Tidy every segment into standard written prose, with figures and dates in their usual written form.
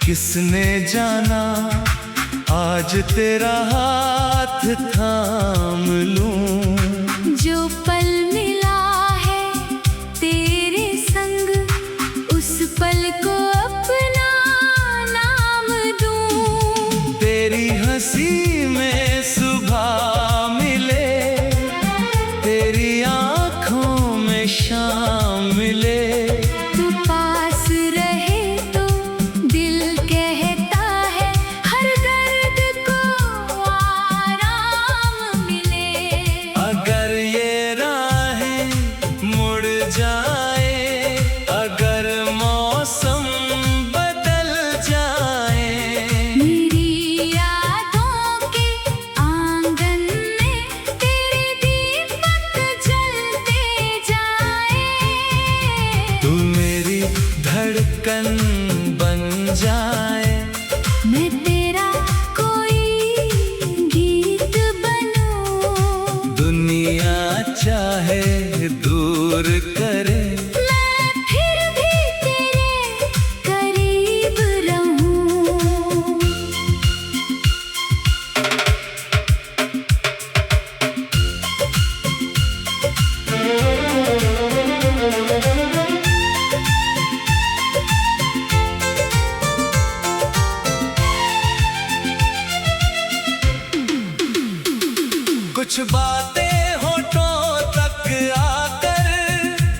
किसने जाना आज तेरा हाथ थाम लूं। जो पल मिला है तेरे संग उस पल को अपना नाम दूं। तेरी हंसी में सुबह मिले, तेरी आँखों में शाम मिले। तू पास रहे तो दिल कहता है हर दर्द को आराम मिले। अगर ये राहें मुड़ जाए, अगर मौसम बदल जाए, मेरी यादों के आंगन में तेरे दीपक जलते जाए। तू मेरी धड़कन बन जाए, मैं तेरा कोई गीत बनूं। दुनिया चाहे दूर करे, मैं फिर भी तेरे करीब रहूं। कुछ बातें होठों तक आकर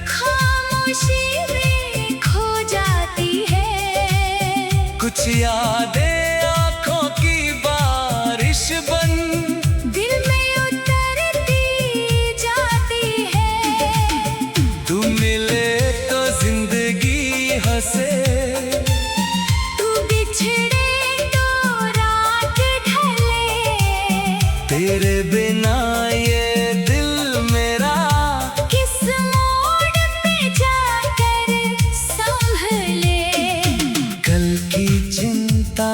खामोशी में खो जाती है। कुछ यादें आँखों की बारिश बन दिल में उतरती जाती है। तू मिले तो जिंदगी हंसे, तू बिछड़े तो रात ढले। तेरे बिना ये दिल मेरा किस मोड़ पे जाकर संभले। कल की चिंता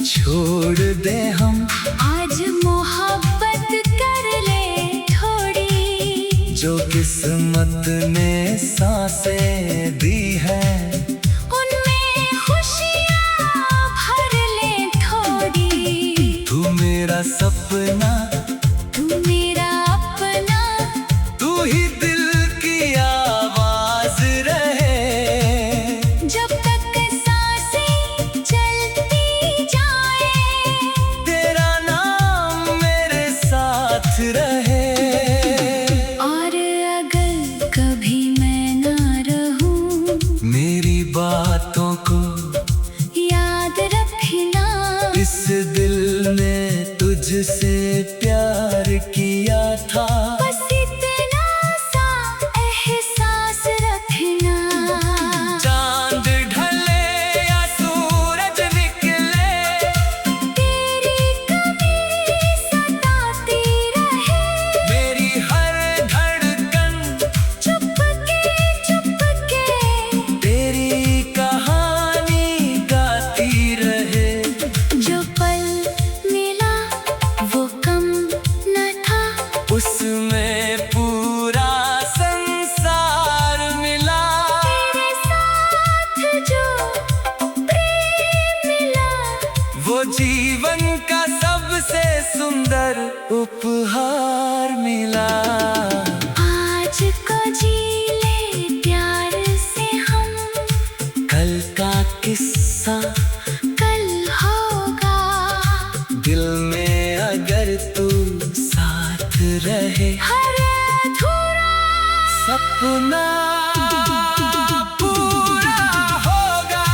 छोड़ दे हम, आज मोहब्बत कर ले थोड़ी। जो किस्मत ने सांसें दी है, उनमें खुशियाँ भर ले थोड़ी। तू मेरा सपना, तू मेरा अपना, तू ही दिल की आवाज रहे। जब तक सांसें चलती जाए, तेरा नाम मेरे साथ रहे। और अगर कभी मैं ना रहूं, मेरी बातों को याद रखना। इस दिल ने तुझसे प्यार किया था, बस इतना सा एहसास रखना। चांद ढले या सूरज निकले, तेरी कमी सताती रहे। मेरी हर धड़कन चुपके तेरी कहानी गाती रहे। जो पल मिला वो कम न था, उसमें पूरा संसार मिला। तेरे साथ जो प्रेम मिला, वो जीवन का सबसे सुंदर उपहार मिला। आज को जी ले प्यार से हम, कल का किस्सा कल होगा। दिल में अगर तू साथ रहे, हर अधूरा सपना पूरा होगा।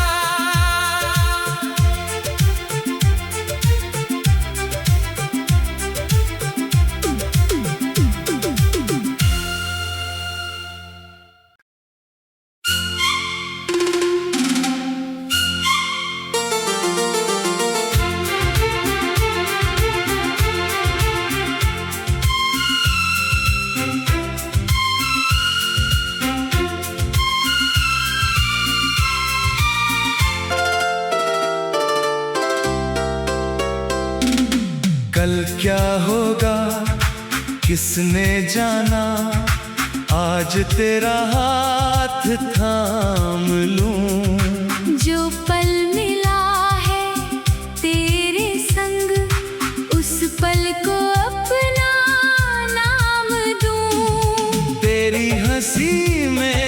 कल क्या होगा किसने जाना, आज तेरा हाथ थाम लूं। जो पल मिला हंसी में